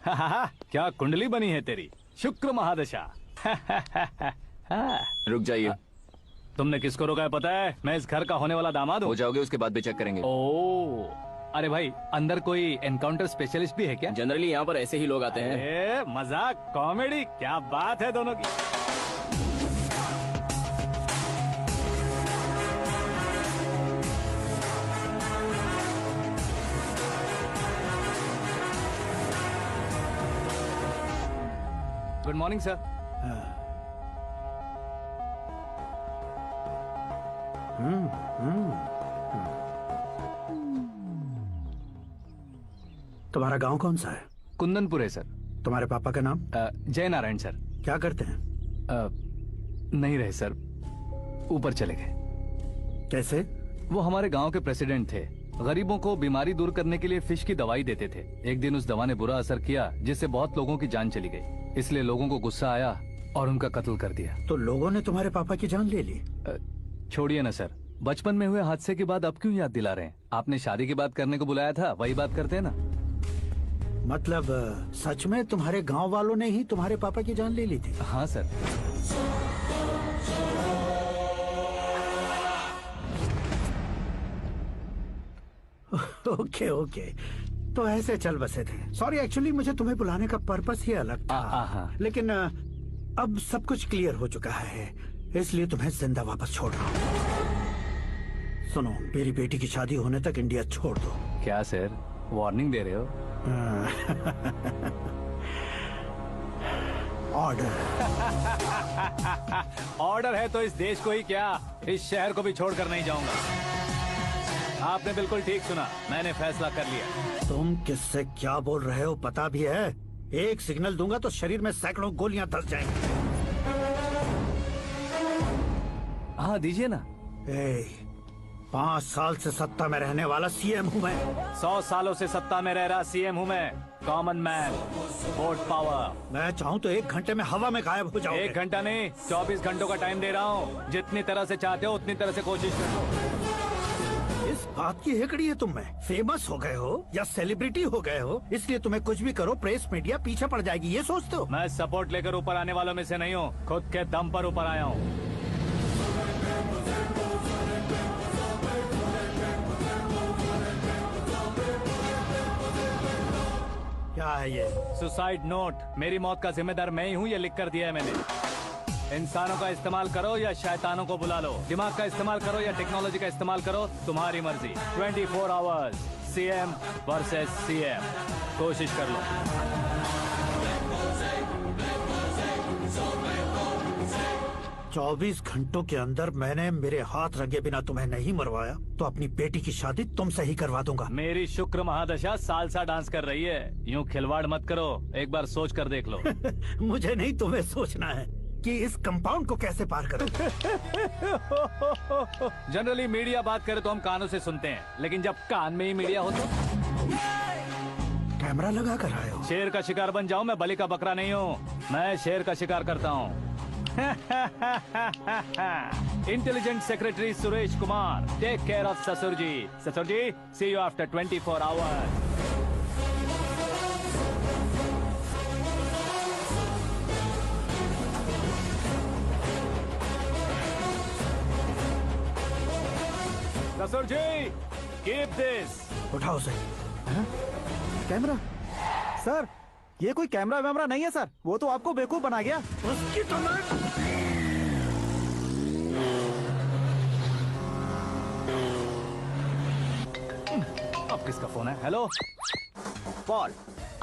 क्या कुंडली बनी है तेरी, शुक्र महादशा। रुक जाइए। तुमने किसको रोका है पता है? मैं इस घर का होने वाला दामाद हूँ। हो जाओगे उसके बाद भी चेक करेंगे। ओ, अरे भाई अंदर कोई एनकाउंटर स्पेशलिस्ट भी है क्या? जनरली यहाँ पर ऐसे ही लोग आते हैं। मजाक कॉमेडी, क्या बात है दोनों की। Good morning sir. तुम्हारा गांव कौन सा है? कुंदनपुर है सर। तुम्हारे पापा का नाम? जय नारायण सर। क्या करते हैं? नहीं रहे सर, ऊपर चले गए। कैसे? वो हमारे गांव के प्रेसिडेंट थे। गरीबों को बीमारी दूर करने के लिए फिश की दवाई देते थे। एक दिन उस दवा ने बुरा असर किया जिससे बहुत लोगों की जान चली गई। इसलिए लोगों को गुस्सा आया और उनका कत्ल कर दिया। तो लोगों ने तुम्हारे पापा की जान ले ली? छोड़िए ना सर, बचपन में हुए हादसे के बाद अब क्यों याद दिला रहे हैं? आपने शादी की बात करने को बुलाया था, वही बात करते हैं ना। मतलब सच में तुम्हारे गांव वालों ने ही तुम्हारे पापा की जान ले ली थी? हाँ सर। ओके ओके, तो ऐसे चल बसे थे। सॉरी, एक्चुअली मुझे तुम्हें बुलाने का पर्पस ही अलग था। लेकिन अब सब कुछ क्लियर हो चुका है, इसलिए तुम्हें जिंदा वापस छोड़ रहा हूँ। सुनो, मेरी बेटी की शादी होने तक इंडिया छोड़ दो। क्या सर, वार्निंग दे रहे हो? ऑर्डर। ऑर्डर है तो इस देश को ही क्या, इस शहर को भी छोड़कर नहीं जाऊंगा। आपने बिल्कुल ठीक सुना, मैंने फैसला कर लिया। तुम किससे क्या बोल रहे हो पता भी है? एक सिग्नल दूंगा तो शरीर में सैकड़ों गोलियां धस जाएंगी। हाँ दीजिए ना। 5 साल से सत्ता में रहने वाला सीएम हूँ मैं। 100 सालों से सत्ता में रह रहा सीएम हूँ मैं। Common man, vote power. मैं चाहूँ तो 1 घंटे में हवा में गायब हो जाऊँ। 1 घंटा नहीं, 24 घंटों का टाइम दे रहा हूँ। जितनी तरह से चाहते हो उतनी तरह से कोशिश करो। इस बात की हेकड़ी है तुम में? फेमस हो गए हो या सेलिब्रिटी हो गए हो, इसलिए तुम्हें कुछ भी करो प्रेस मीडिया पीछे पड़ जाएगी, ये सोचते हो? मैं सपोर्ट लेकर ऊपर आने वालों में से नहीं हूँ, खुद के दम पर ऊपर आया हूँ। क्या है ये? Suicide note. मेरी मौत का जिम्मेदार मैं ही हूँ, ये लिख कर दिया है मैंने। इंसानों का इस्तेमाल करो या शैतानों को बुला लो, दिमाग का इस्तेमाल करो या टेक्नोलॉजी का इस्तेमाल करो, तुम्हारी मर्जी। 24 आवर्स, सीएम वर्सेस सीएम, कोशिश कर लो। चौबीस घंटों के अंदर मैंने मेरे हाथ रंगे बिना तुम्हें नहीं मरवाया तो अपनी बेटी की शादी तुमसे ही करवा दूंगा। मेरी शुक्र महादशा सालसा डांस कर रही है, यूं खिलवाड़ मत करो, एक बार सोच कर देख लो। मुझे नहीं, तुम्हें सोचना है कि इस कंपाउंड को कैसे पार करो। जनरली मीडिया बात करे तो हम कानों से सुनते हैं, लेकिन जब कान में ही मीडिया हो तो कैमरा लगा कर आए हो। शेर का शिकार बन जाऊं, मैं बलि का बकरा नहीं हूँ, मैं शेर का शिकार करता हूँ। Intelligent secretary Suresh Kumar, take care of ससुर जी। ससुर जी, सी यू आफ्टर 24 आवर्स। ससुर जी, कीप दिस। उठाओ उसे। कैमरा? सर, ये कोई कैमरा वैमरा नहीं है सर, वो तो आपको बेवकूफ बना गया। उसकी तो मैं... अब किसका फोन है? हेलो पॉल,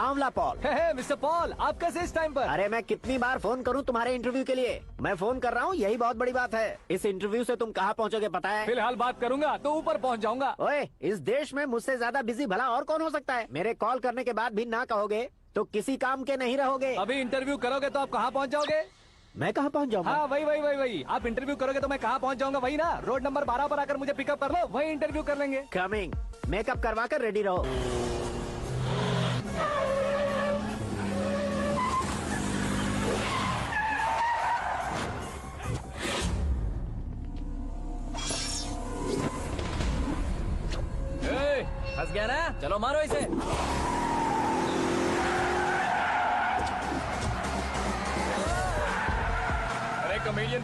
आंवला पॉल। मिस्टर पॉल, आप कैसे इस टाइम पर? अरे मैं कितनी बार फोन करूं तुम्हारे इंटरव्यू के लिए? मैं फोन कर रहा हूं, यही बहुत बड़ी बात है। इस इंटरव्यू से तुम कहां पहुंचोगे पता है? फिलहाल बात करूंगा तो ऊपर पहुंच जाऊंगा। ओए, इस देश में मुझसे ज्यादा बिजी भला और कौन हो सकता है? मेरे कॉल करने के बाद भी ना कहोगे तो किसी काम के नहीं रहोगे। अभी इंटरव्यू करोगे तो आप कहाँ पहुँच जाओगे? मैं कहाँ पहुँच जाऊंगा? हाँ वही। आप इंटरव्यू करोगे तो मैं कहाँ पहुँच जाऊंगा? वही ना, रोड नंबर 12 पर आकर मुझे पिकअप कर लो, वही इंटरव्यू कर लेंगे। कमिंग। मेकअप करवा कर रेडी रहो। फंस गया ना, चलो मारो इसे।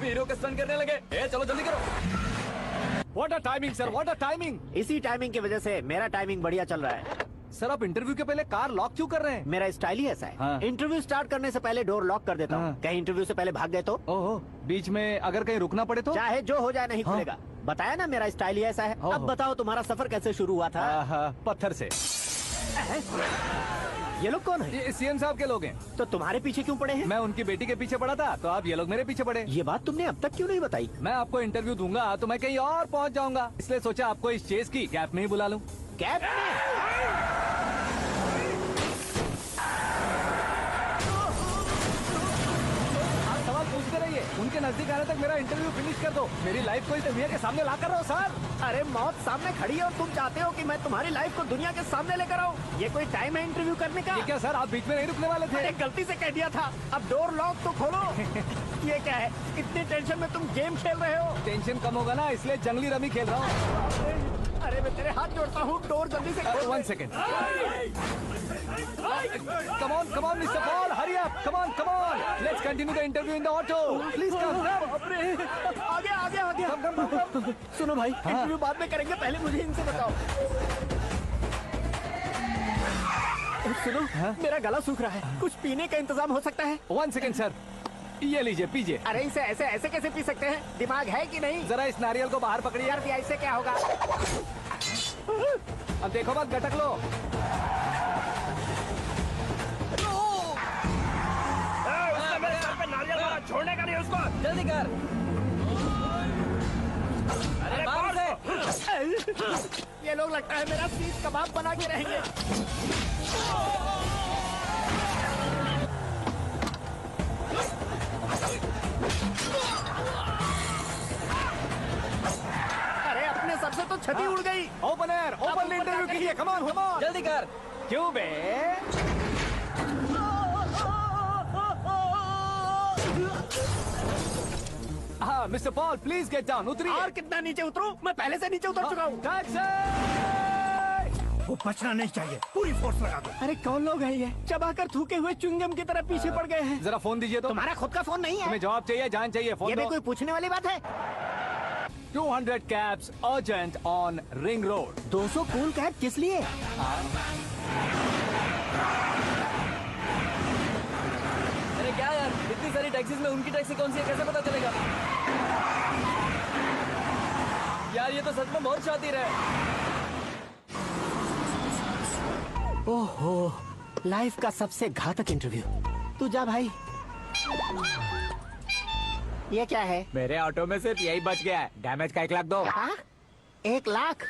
भी हीरो का स्टंट करने लगे। चलो जल्दी करो। What a timing sir, what a timing. इसी टाइमिंग की वजह से मेरा टाइमिंग बढ़िया चल रहा है। सर आप इंटरव्यू के पहले कार लॉक क्यों कर रहे हैं? मेरा स्टाइल ही ऐसा है। हाँ। इंटरव्यू स्टार्ट करने से पहले डोर लॉक कर देता हूँ। हाँ। कहीं इंटरव्यू से पहले भाग गए तो ओहो, बीच में अगर कहीं रुकना पड़े तो? चाहे जो हो जाए नहीं हाँ। खुलेगा। बताया ना मेरा स्टाइल ही ऐसा है। ओहो। अब बताओ तुम्हारा सफर कैसे शुरू हुआ था? पत्थर से। ये लोग कौन है? ये सीएम साहब के लोग हैं। तो तुम्हारे पीछे क्यों पड़े हैं? मैं उनकी बेटी के पीछे पड़ा था, तो आप ये लोग मेरे पीछे पड़े। ये बात तुमने अब तक क्यों नहीं बताई? मैं आपको इंटरव्यू दूंगा तो मैं कहीं और पहुंच जाऊंगा, इसलिए सोचा आपको इस चेस की गैप में ही बुला लूं। कैब में? आप सवाल पूछते रहिए, उनके नजदीक आने तक मेरा इंटरव्यू फिनिश कर दो। मेरी लाइफ को इस दुनिया के सामने ला कर रहो सर। अरे मौत सामने खड़ी है और तुम चाहते हो कि मैं तुम्हारी लाइफ को दुनिया के सामने लेकर आऊं? ये कोई टाइम है इंटरव्यू करने का? ये क्या सर, आप बीच में नहीं रुकने वाले थे? अरे गलती से कह दिया था। अब डोर लॉक तो खोलो। ये क्या है? इतनी टेंशन में तुम गेम खेल रहे हो? टेंशन कम होगा ना, इसलिए जंगली रमी खेल रहा हूँ। अरे मैं तेरे हाथ जोड़ता हूँ, डोर जल्दी से खोल। 1 second. Come on, Mr. Paul, hurry up. Come on. Let's continue the interview in the auto. Please come. आगे। Come. सुनो भाई, इंटरव्यू बाद में करेंगे, पहले मुझे इनसे बताओ। सुनो, मेरा गला सूख रहा है, कुछ पीने का इंतजाम हो सकता है? 1 सेकेंड सर, ये लीजिए पीजिए। अरे इसे ऐसे कैसे पी सकते हैं? दिमाग है कि नहीं? जरा इस नारियल को बाहर पकड़िए। यार दिया, इससे क्या होगा? अब देखो मत, गटक लो। छोड़ने का नहीं उसको। जल्दी कर। अरे बाहर से। ये लोग लगता है मेरा सीख कबाब बना के रहेंगे। अरे अपने सर से तो छती उड़ गई। ओपन एयर, ओपन इंटरव्यू कीजिए। Come on. जल्दी कर। क्यों बे? हाँ mister Paul, please get down. उतरिए। और कितना नीचे उतरूं? मैं पहले से नीचे उतर चुका हूँ। वो बचना नहीं चाहिए, पूरी फोर्स लगा दो। अरे कौन लोग हैं ये? चबाकर थूके हुए चुंगम की तरह पीछे पड़ गए हैं। जरा फोन दीजिए तो। तुम्हारा खुद का फोन नहीं है? तुम्हें जवाब चाहिए, जान चाहिए, फोन ये भी दो। कोई पूछने वाली बात है? 200 cabs urgent on Ring Road. 200 cool cab किस लिए? अरे क्या यार, इतनी सारी टैक्सीज में उनकी टैक्सी कौन सी है, कैसे पता चलेगा? यार ये तो सच में बहुत शातिर है। ओहो, लाइफ का सबसे घातक इंटरव्यू। तू जा भाई। ये क्या है? मेरे ऑटो में सिर्फ यही बच गया है, डैमेज का 1 लाख दो। हाँ? 1 लाख?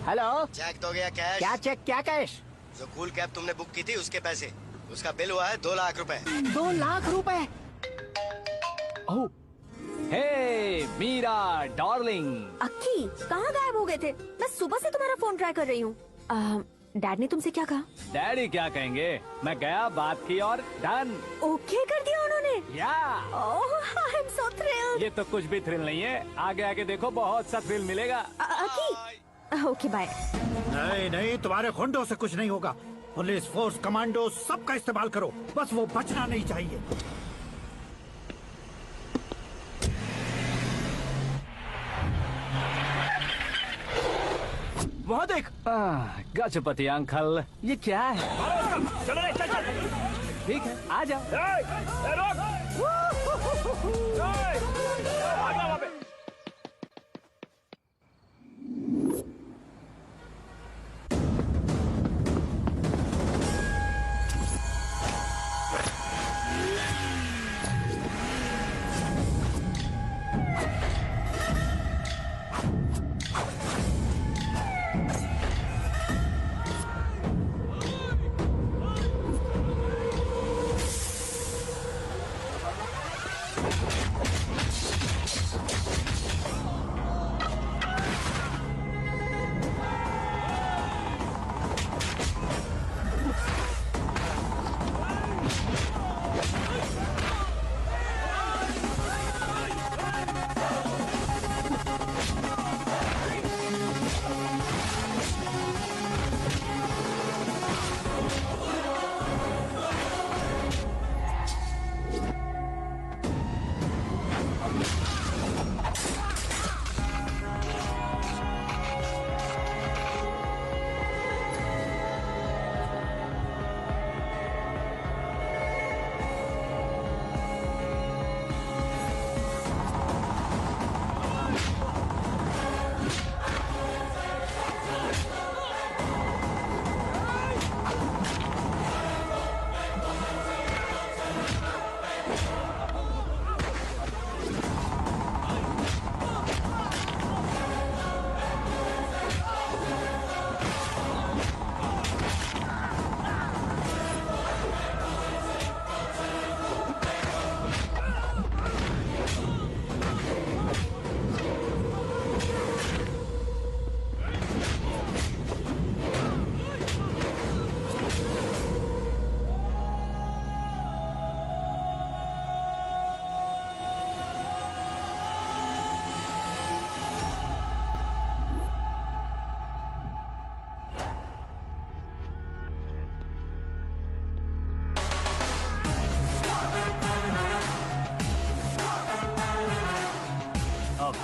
हेलो, चेक तो गया कैश। क्या चेक, क्या कैश? जो कूल कैब तुमने बुक की थी उसके पैसे, उसका बिल हुआ है 2 लाख रुपए। 2 लाख रुपए? ओह, हे मीरा डार्लिंग। अक्की, कहाँ गायब हो गए थे? मैं सुबह से तुम्हारा फोन ट्राई कर रही हूँ। डैड ने तुमसे क्या कहा? डैडी क्या कहेंगे, मैं गया, बात की और डन। ओके कर दिया उन्होंने? या ओह, आई एम सो थ्रिल्ड। ये तो कुछ भी थ्रिल नहीं है, आगे आगे देखो बहुत सा थ्रिल मिलेगा। अक्की, ओके बाय। नहीं, तुम्हारे गुंडों से कुछ नहीं होगा। पुलिस फोर्स, कमांडो, सबका इस्तेमाल करो, बस वो बचना नहीं चाहिए। वहाँ देख। गजपति अंकल, ये क्या है? ठीक है, आ जाओ।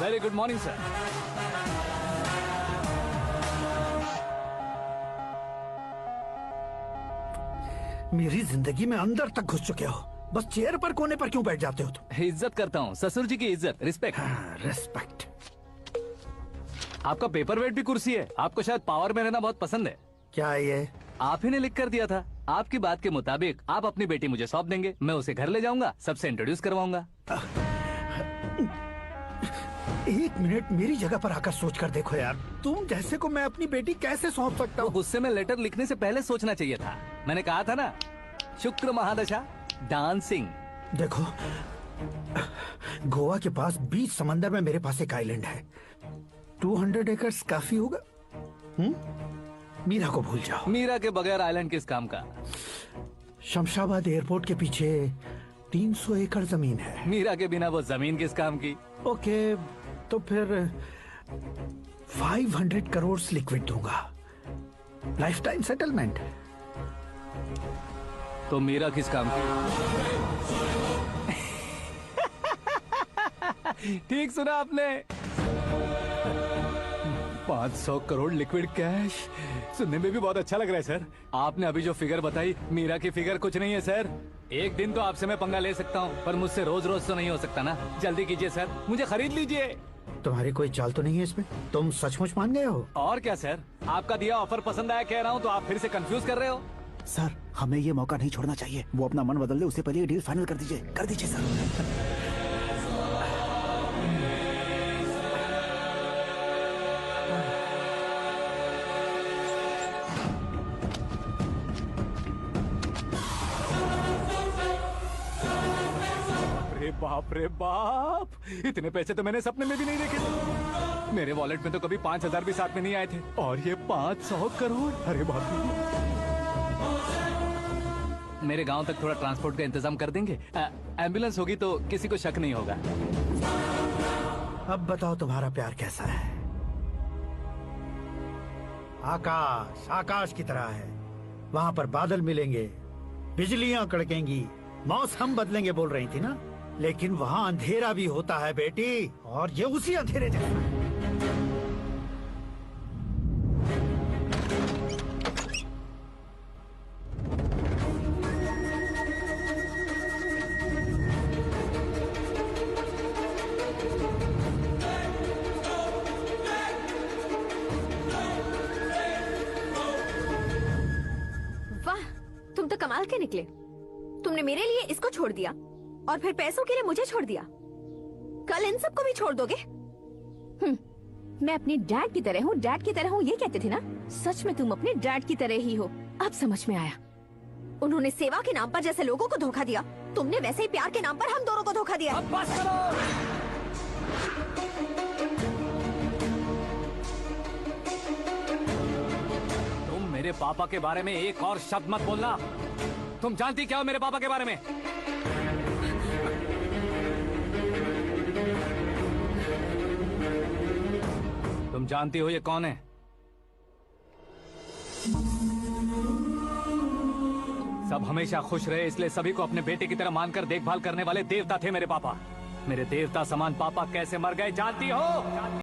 Very good morning sir. मेरी जिंदगी में अंदर तक घुस चुके हो, बस चेयर पर कोने पर क्यों बैठ जाते हो तुम? इज्जत करता हूँ, ससुर जी की इज्जत, रिस्पेक्ट। रेस्पेक्ट। आपका पेपर वेट भी कुर्सी है। आपको शायद पावर में रहना बहुत पसंद है। क्या ये? आप ही ने लिख कर दिया था। आपकी बात के मुताबिक आप अपनी बेटी मुझे सौंप देंगे, मैं उसे घर ले जाऊंगा, सबसे इंट्रोड्यूस करवाऊंगा। एक मिनट मेरी जगह पर आकर सोच कर देखो यार, तुम जैसे को मैं अपनी बेटी कैसे सौंप सकता तो हूँ? गुस्से में लेटर लिखने से पहले सोचना चाहिए था। मैंने कहा था ना, शुक्र महादशा डांसिंग। देखो, गोवा के पास बीच समंदर में मेरे पास एक आइलैंड है। 200 एकर्स काफी होगा। मीरा को भूल जाओ। मीरा के बगैर आइलैंड किस काम का? शमशाबाद एयरपोर्ट के पीछे 300 एकड़ जमीन है। मीरा के बिना वो जमीन किस काम की? ओके, तो फिर 500 करोड़ लिक्विड दूंगा, लाइफ टाइम सेटलमेंट। तो मीरा किस काम की? ठीक सुना आपने, 500 करोड़ लिक्विड कैश। सुनने में भी बहुत अच्छा लग रहा है सर। आपने अभी जो फिगर बताई, मीरा की फिगर कुछ नहीं है सर। एक दिन तो आपसे मैं पंगा ले सकता हूँ, पर मुझसे रोज रोज तो नहीं हो सकता ना। जल्दी कीजिए सर, मुझे खरीद लीजिए। तुम्हारी कोई चाल तो नहीं है इसमें? तुम सचमुच मान गए हो? और क्या सर, आपका दिया ऑफर पसंद आया कह रहा हूँ, तो आप फिर से कंफ्यूज कर रहे हो। सर, हमें ये मौका नहीं छोड़ना चाहिए। वो अपना मन बदल दे, उससे पहले ये डील फाइनल कर दीजिए। कर दीजिए सर। अरे बाप रे बाप, इतने पैसे तो मैंने सपने में भी नहीं देखे थे। मेरे वॉलेट में तो कभी 5,000 भी साथ में नहीं आए थे, और ये 500 करोड़। अरे बाप रे। मेरे गांव तक थोड़ा ट्रांसपोर्ट का इंतजाम कर देंगे? एम्बुलेंस होगी तो किसी को शक नहीं होगा। अब बताओ तुम्हारा प्यार कैसा है? आकाश आकाश की तरह है, वहाँ पर बादल मिलेंगे, बिजलियां कड़केंगी, मौसम बदलेंगे बोल रही थी ना। लेकिन वहाँ अंधेरा भी होता है बेटी, और ये उसी अंधेरे जैसा है। वाह, तुम तो कमाल के निकले। तुमने मेरे लिए इसको छोड़ दिया और फिर पैसों के लिए मुझे छोड़ दिया। कल इन सबको भी छोड़ दोगे? मैं अपने डैड की तरह हूँ, डैड की तरह हूँ, ये कहते थे ना। सच में तुम अपने डैड की तरह ही हो। अब समझ में आया। उन्होंने सेवा के नाम पर जैसे लोगों को धोखा दिया, तुमने वैसे ही प्यार के नाम पर हम दोनों को धोखा दिया। अब बस करो। तुम मेरे पापा के बारे में एक और शब्द मत बोलना। तुम जानती क्या हो मेरे पापा के बारे में? तुम जानती हो ये कौन है? सब हमेशा खुश रहे, इसलिए सभी को अपने बेटे की तरह मानकर देखभाल करने वाले देवता थे मेरे पापा। मेरे देवता समान पापा कैसे मर गए जानती हो?